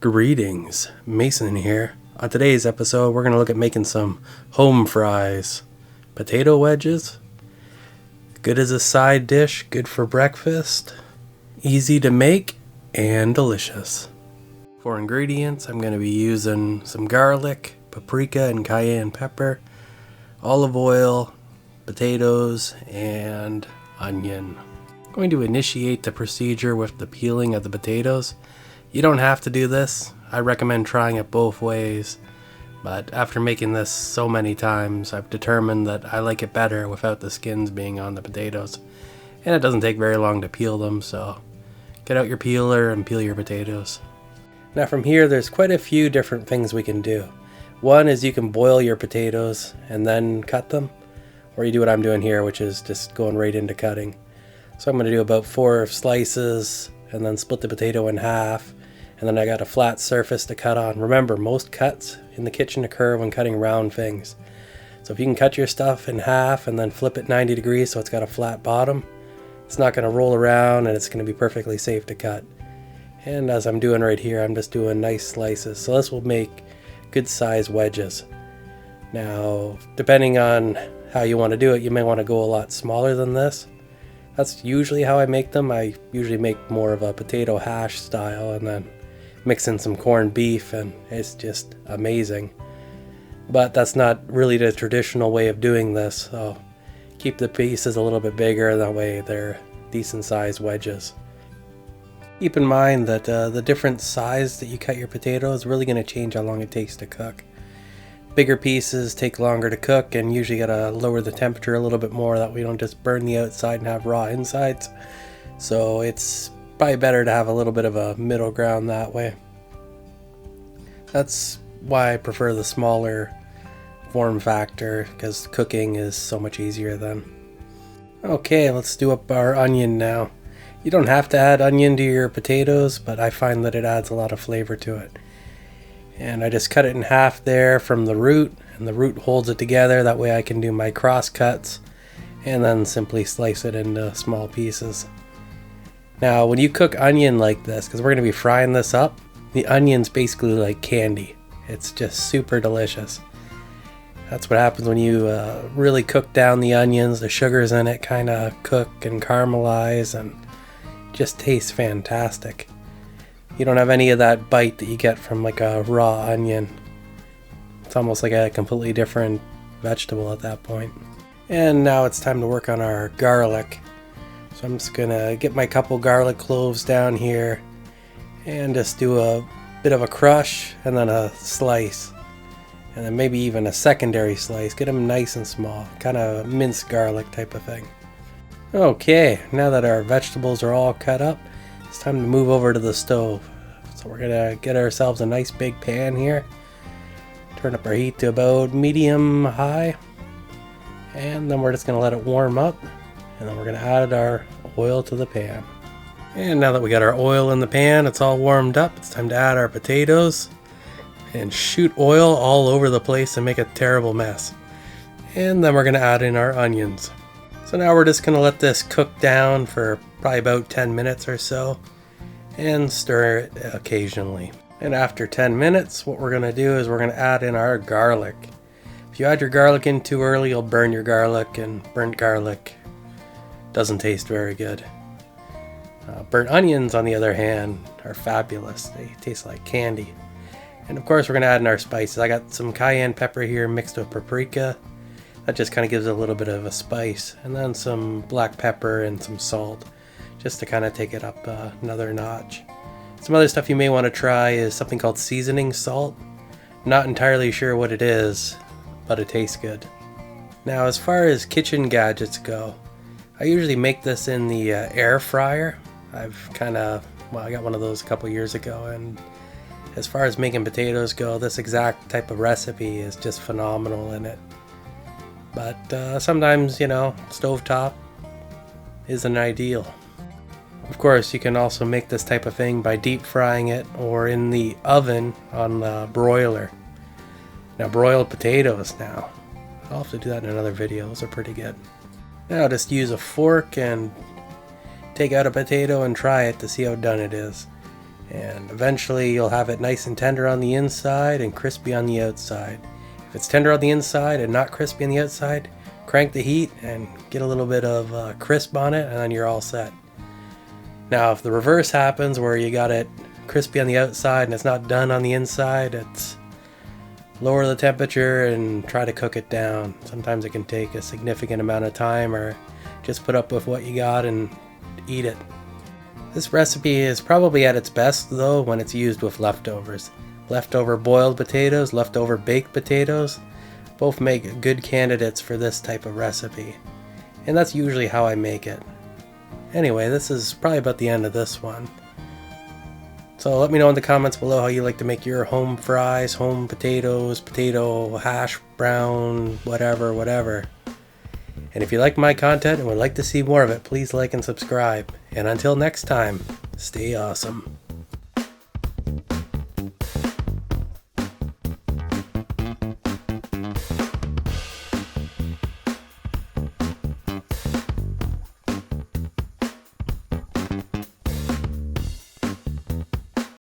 Greetings, Mason here. On today's episode, we're going to look at making some home fries. Potato wedges. Good as a side dish, good for breakfast. Easy to make and delicious. For ingredients, I'm going to be using some garlic, paprika and cayenne pepper, olive oil, potatoes, and onion. I'm going to initiate the procedure with the peeling of the potatoes. You don't have to do this. I recommend trying it both ways. But after making this so many times, I've determined that I like it better without the skins being on the potatoes. And it doesn't take very long to peel them, so get out your peeler and peel your potatoes. Now from here, there's quite a few different things we can do. One is you can boil your potatoes and then cut them. Or you do what I'm doing here, which is just going right into cutting. So I'm going to do about 4 slices and then split the potato in half. And then I got a flat surface to cut on. Remember, most cuts in the kitchen occur when cutting round things. So if you can cut your stuff in half and then flip it 90 degrees so it's got a flat bottom, it's not going to roll around and it's going to be perfectly safe to cut. And as I'm doing right here, I'm just doing nice slices. So this will make good size wedges. Now, depending on how you want to do it, you may want to go a lot smaller than this. That's usually how I make them. I usually make more of a potato hash style and then mix in some corned beef, and it's just amazing. But that's not really the traditional way of doing this, so keep the pieces a little bit bigger, that way they're decent sized wedges. Keep in mind that the different size that you cut your potato is really going to change how long it takes to cook. Bigger pieces take longer to cook, and usually gotta lower the temperature a little bit more, that way you don't just burn the outside and have raw insides. So it's probably better to have a little bit of a middle ground that way. That's why I prefer the smaller form factor, because cooking is so much easier then. Okay, let's do up our onion now. You don't have to add onion to your potatoes, but I find that it adds a lot of flavor to it. And I just cut it in half there from the root, and the root holds it together, that way I can do my cross cuts and then simply slice it into small pieces. Now, when you cook onion like this, because we're going to be frying this up, the onion's basically like candy. It's just super delicious. That's what happens when you really cook down the onions. The sugars in it kind of cook and caramelize and just tastes fantastic. You don't have any of that bite that you get from like a raw onion. It's almost like a completely different vegetable at that point. And now it's time to work on our garlic. So I'm just gonna get my couple garlic cloves down here and just do a bit of a crush and then a slice. And then maybe even a secondary slice. Get them nice and small. Kind of minced garlic type of thing. Okay, now that our vegetables are all cut up, it's time to move over to the stove. So we're gonna get ourselves a nice big pan here. Turn up our heat to about medium high. And then we're just gonna let it warm up. And then we're going to add our oil to the pan. And now that we got our oil in the pan, it's all warmed up. It's time to add our potatoes and shoot oil all over the place and make a terrible mess. And then we're going to add in our onions. So now we're just going to let this cook down for probably about 10 minutes or so and stir it occasionally. And after 10 minutes, what we're going to do is we're going to add in our garlic. If you add your garlic in too early, you'll burn your garlic, and burnt garlic doesn't taste very good. Burnt onions, on the other hand, are fabulous. They taste like candy. And of course, we're going to add in our spices. I got some cayenne pepper here mixed with paprika. That just kind of gives it a little bit of a spice. And then some black pepper and some salt, just to kind of take it up another notch. Some other stuff you may want to try is something called seasoning salt. Not entirely sure what it is, but it tastes good. Now, as far as kitchen gadgets go, I usually make this in the air fryer. I got one of those a couple years ago, and as far as making potatoes go, this exact type of recipe is just phenomenal in it. But sometimes, stovetop isn't ideal. Of course, you can also make this type of thing by deep frying it or in the oven on the broiler. Now, broiled potatoes now. I'll have to do that in another video. Those are pretty good. Now just use a fork and take out a potato and try it to see how done it is. And eventually you'll have it nice and tender on the inside and crispy on the outside. If it's tender on the inside and not crispy on the outside, crank the heat and get a little bit of crisp on it, and then you're all set. Now if the reverse happens where you got it crispy on the outside and it's not done on the inside, it's lower the temperature and try to cook it down. Sometimes it can take a significant amount of time, or just put up with what you got and eat it. This recipe is probably at its best though when it's used with leftovers. Leftover boiled potatoes, leftover baked potatoes, both make good candidates for this type of recipe. And that's usually how I make it. Anyway, this is probably about the end of this one. So let me know in the comments below how you like to make your home fries, home potatoes, potato hash brown, whatever. And if you like my content and would like to see more of it, please like and subscribe. And until next time, stay awesome.